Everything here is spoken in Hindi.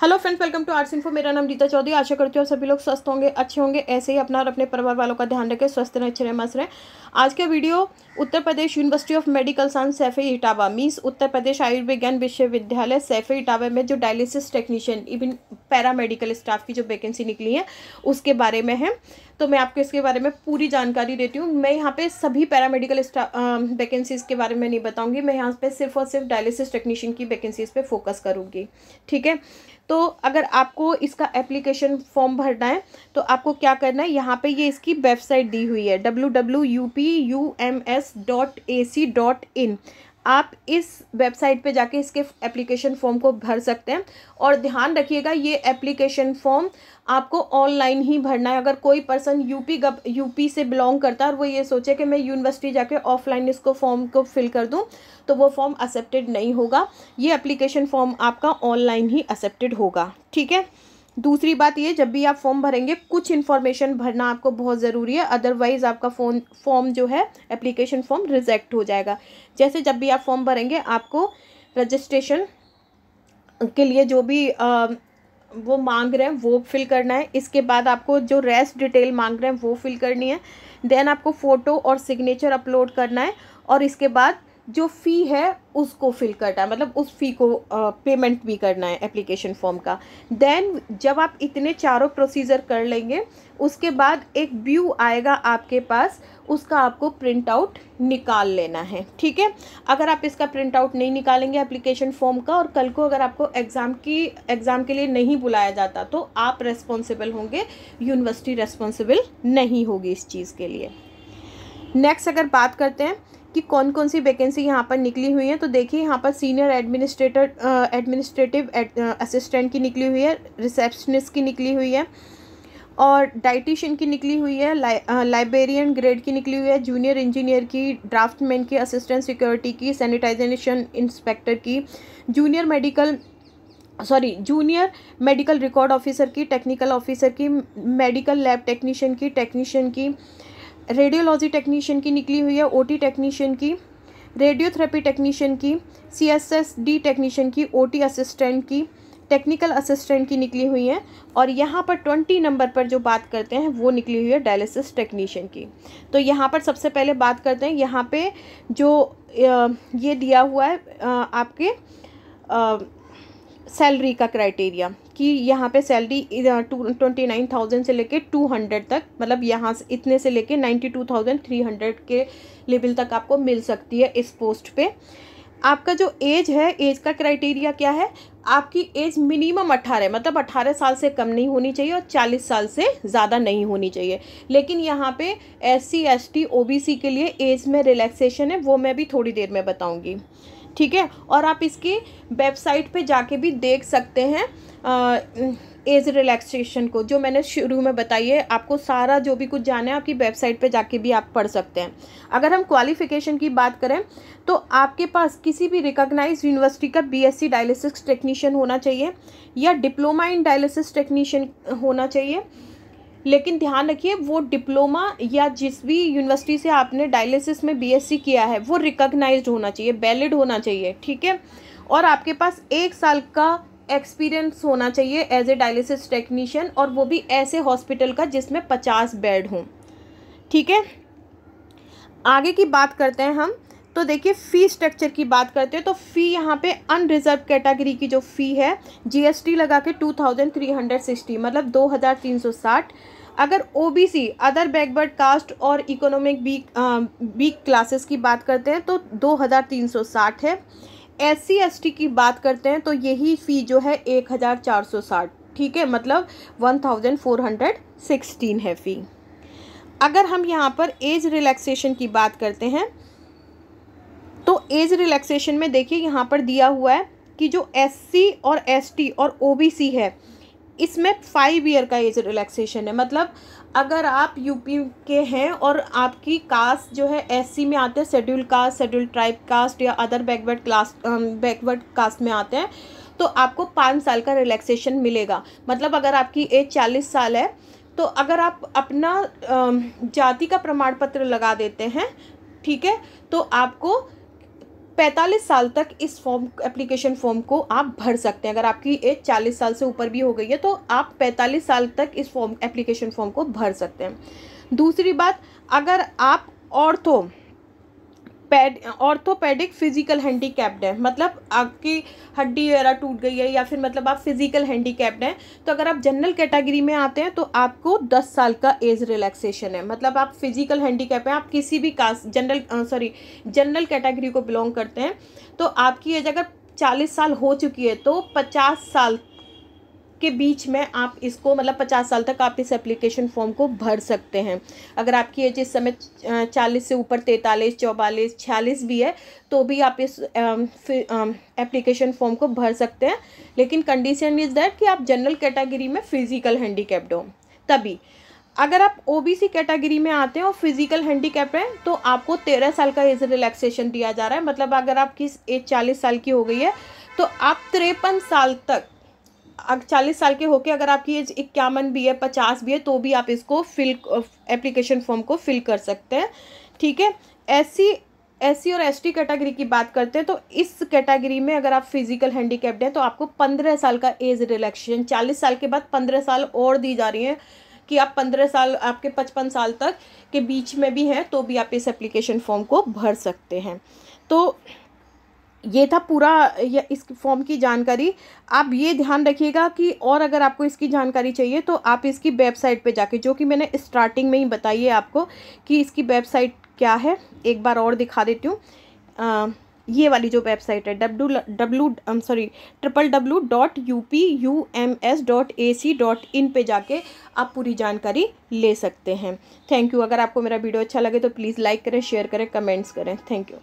Hello friends, welcome to Arts Info. मेरा नाम रीता चौधरी। आशा करती हूँ सभी लोग स्वस्थ होंगे, अच्छे होंगे। ऐसे ही अपना और अपने परिवार वालों का ध्यान रखें, स्वस्थ रहें, अच्छे रहें, मस्त रहें। आज का video Uttar Pradesh university of medical science Saifai Etawah means Uttar Pradesh Ayurvigyan Vishwavidyalaya Saifai Etawah में जो dialysis technician even paramedical staff की जो वैकेंसी निकली है उसके बारे में है। तो मैं आपको इसके बारे में पूरी जानकारी देती हूँ। मैं यहाँ पे सभी पैरामेडिकल वैकेंसीज़ के बारे में नहीं बताऊँगी। मैं यहाँ पे सिर्फ और सिर्फ डायलिसिस टेक्नीशियन की वैकेंसीज़ पे फोकस करूँगी। ठीक है, तो अगर आपको इसका एप्लीकेशन फॉर्म भरना है तो आपको क्या करना है, यहाँ पे ये इसकी वेबसाइट दी हुई है www.upums.ac.in। आप इस वेबसाइट पे जाके इसके एप्लीकेशन फॉर्म को भर सकते हैं। और ध्यान रखिएगा, ये एप्लीकेशन फॉर्म आपको ऑनलाइन ही भरना है। अगर कोई पर्सन यूपी से बिलोंग करता है और वो ये सोचे कि मैं यूनिवर्सिटी जाके ऑफलाइन इसको फॉर्म को फिल कर दूं, तो वो फॉर्म एक्सेप्टेड नहीं होगा। ये एप्लीकेशन फॉर्म आपका ऑनलाइन ही एक्सेप्टेड होगा। ठीक है, दूसरी बात ये, जब भी आप फॉर्म भरेंगे कुछ इन्फॉर्मेशन भरना आपको बहुत ज़रूरी है, अदरवाइज़ आपका फॉर्म जो है एप्लीकेशन फॉर्म रिजेक्ट हो जाएगा। जैसे जब भी आप फॉर्म भरेंगे आपको रजिस्ट्रेशन के लिए जो भी वो मांग रहे हैं वो फिल करना है। इसके बाद आपको जो रेस्ट डिटेल मांग रहे हैं वो फिल करनी है। देन आपको फ़ोटो और सिग्नेचर अपलोड करना है और इसके बाद जो फ़ी है उसको फिल करना है, मतलब उस फ़ी को पेमेंट भी करना है एप्लीकेशन फॉर्म का। देन जब आप इतने चारों प्रोसीजर कर लेंगे उसके बाद एक व्यू आएगा आपके पास, उसका आपको प्रिंट आउट निकाल लेना है। ठीक है, अगर आप इसका प्रिंट आउट नहीं निकालेंगे एप्लीकेशन फॉर्म का और कल को अगर आपको एग्ज़ाम के लिए नहीं बुलाया जाता तो आप रेस्पॉन्सिबल होंगे, यूनिवर्सिटी रेस्पॉन्सिबल नहीं होगी इस चीज़ के लिए। नेक्स्ट अगर बात करते हैं कि कौन कौन सी वैकेंसी यहाँ पर निकली हुई है, तो देखिए यहाँ पर सीनियर एडमिनिस्ट्रेटिव असिस्टेंट की निकली हुई है, रिसेप्शनिस्ट की निकली हुई है और डाइटिशियन की निकली हुई है, लाइब्रेरियन ग्रेड की निकली हुई है, जूनियर इंजीनियर की, ड्राफ्टमैन की, असिस्टेंट सिक्योरिटी की, सैनिटाइजेशन इंस्पेक्टर की, जूनियर मेडिकल रिकॉर्ड ऑफिसर की, टेक्निकल ऑफिसर की, मेडिकल लैब टेक्नीशियन की, रेडियोलॉजी टेक्नीशियन की निकली हुई है, ओटी टेक्नीशियन की, रेडियोथेरेपी टेक्नीशियन की, सीएसएसडी टेक्नीशियन की, ओटी असिस्टेंट की, टेक्निकल असिस्टेंट की निकली हुई है। और यहाँ पर 20 नंबर पर जो बात करते हैं वो निकली हुई है डायलिसिस टेक्नीशियन की। तो यहाँ पर सबसे पहले बात करते हैं, यहाँ पे जो ये दिया हुआ है आपके सैलरी का क्राइटेरिया कि यहाँ पे सैलरी 29,000 से लेके 200 तक, मतलब यहाँ से इतने से लेके 92,300 के लेवल तक आपको मिल सकती है इस पोस्ट पे। आपका जो एज है, एज का क्राइटेरिया क्या है, आपकी एज मिनिमम 18 मतलब 18 साल से कम नहीं होनी चाहिए और 40 साल से ज़्यादा नहीं होनी चाहिए। लेकिन यहाँ पे SC ST OBC के लिए एज में रिलैक्सेशन है, वो मैं भी थोड़ी देर में बताऊँगी। ठीक है, और आप इसकी वेबसाइट पे जाके भी देख सकते हैं एज रिलैक्सेशन को, जो मैंने शुरू में बताई है। आपको सारा जो भी कुछ जाना है आपकी वेबसाइट पे जाके भी आप पढ़ सकते हैं। अगर हम क्वालिफ़िकेशन की बात करें तो आपके पास किसी भी रिकॉग्नाइज्ड यूनिवर्सिटी का BSc डायलिसिस टेक्नीशियन होना चाहिए या डिप्लोमा इन डायलिसिस टेक्नीशियन होना चाहिए। लेकिन ध्यान रखिए, वो डिप्लोमा या जिस भी यूनिवर्सिटी से आपने डायलिसिस में BSc किया है वो रिकॉग्नाइज्ड होना चाहिए, वैलिड होना चाहिए। ठीक है, और आपके पास 1 साल का एक्सपीरियंस होना चाहिए एज ए डायलिसिस टेक्नीशियन, और वो भी ऐसे हॉस्पिटल का जिसमें 50 बेड हों। ठीक है, आगे की बात करते हैं हम। तो देखिए फ़ी स्ट्रक्चर की बात करते हैं तो फ़ी यहाँ पे अनरिजर्व कैटेगरी की जो फ़ी है GST लगा के 2360 मतलब 2360। अगर OBC अदर बैकवर्ड कास्ट और इकोनॉमिक वीक क्लासेस की बात करते हैं तो 2360 है। SC ST की बात करते हैं तो यही फ़ी जो है 1460। ठीक है, मतलब 1416 है फ़ी। अगर हम यहाँ पर एज रिलैक्सेशन की बात करते हैं तो एज रिलैक्सेशन में देखिए यहाँ पर दिया हुआ है कि जो SC और ST और OBC है इसमें 5 ईयर का एज रिलैक्सेशन है। मतलब अगर आप यूपी के हैं और आपकी कास्ट जो है SC में आते हैं, schedule caste, schedule tribe caste या अदर बैकवर्ड कास्ट में आते हैं, तो आपको 5 साल का रिलैक्सेशन मिलेगा। मतलब अगर आपकी एज 40 साल है तो अगर आप अपना जाति का प्रमाण पत्र लगा देते हैं, ठीक है, तो आपको 45 साल तक इस फॉर्म एप्लीकेशन फॉर्म को आप भर सकते हैं। अगर आपकी एज 40 साल से ऊपर भी हो गई है तो आप 45 साल तक इस फॉर्म एप्लीकेशन फॉर्म को भर सकते हैं। दूसरी बात, अगर आप ऑर्थोपेडिक फिजिकल हैंडीकैप्ड है, मतलब आपकी हड्डी वगैरह टूट गई है या फिर मतलब आप फिजिकल हैंडीकैप्ड हैं, तो अगर आप जनरल कैटेगरी में आते हैं तो आपको 10 साल का एज रिलैक्सेशन है। मतलब आप फिजिकल हैंडीकैप हैं, आप किसी भी कास्ट जनरल कैटेगरी को बिलोंग करते हैं, तो आपकी एज अगर 40 साल हो चुकी है तो 50 साल के बीच में आप इसको, मतलब 50 साल तक आप इस एप्लीकेशन फॉर्म को भर सकते हैं। अगर आपकी एज इस समय 40 से ऊपर 43, 44, 46 भी है तो भी आप इस एप्लीकेशन फॉर्म को भर सकते हैं। लेकिन कंडीशन इज़ दैट कि आप जनरल कैटेगरी में फिजिकल हैंडीकैप्ड हो तभी। अगर आप ओबीसी कैटेगरी में आते हैं और फिजिकल हैंडीकैप हैं तो आपको 13 साल का एज रिलैक्सेशन दिया जा रहा है। मतलब अगर आपकी एज 40 साल की हो गई है तो आप 53 साल तक, 40 साल के होके अगर आपकी एज 51 भी है, 50 भी है, तो भी आप इसको एप्लीकेशन फॉर्म को फिल कर सकते हैं। ठीक है। एससी और एसटी कैटेगरी की बात करते हैं तो इस कैटेगरी में अगर आप फिजिकल हैंडीकैप्ड हैं तो आपको 15 साल का एज रिलैक्सेशन, 40 साल के बाद 15 साल और दी जा रही है कि आप 15 साल, आपके 55 साल तक के बीच में भी हैं तो भी आप इस एप्लीकेशन फॉर्म को भर सकते हैं। तो ये था पूरा इस फॉर्म की जानकारी। आप ये ध्यान रखिएगा कि और अगर आपको इसकी जानकारी चाहिए तो आप इसकी वेबसाइट पे जाके, जो कि मैंने स्टार्टिंग में ही बताई है आपको कि इसकी वेबसाइट क्या है, एक बार और दिखा देती हूँ। ये वाली जो वेबसाइट है www.upums.ac.in पे जाके आप पूरी जानकारी ले सकते हैं। Thank you. अगर आपको मेरा वीडियो अच्छा लगे तो प्लीज़ लाइक करें, शेयर करें, कमेंट्स करें। Thank you.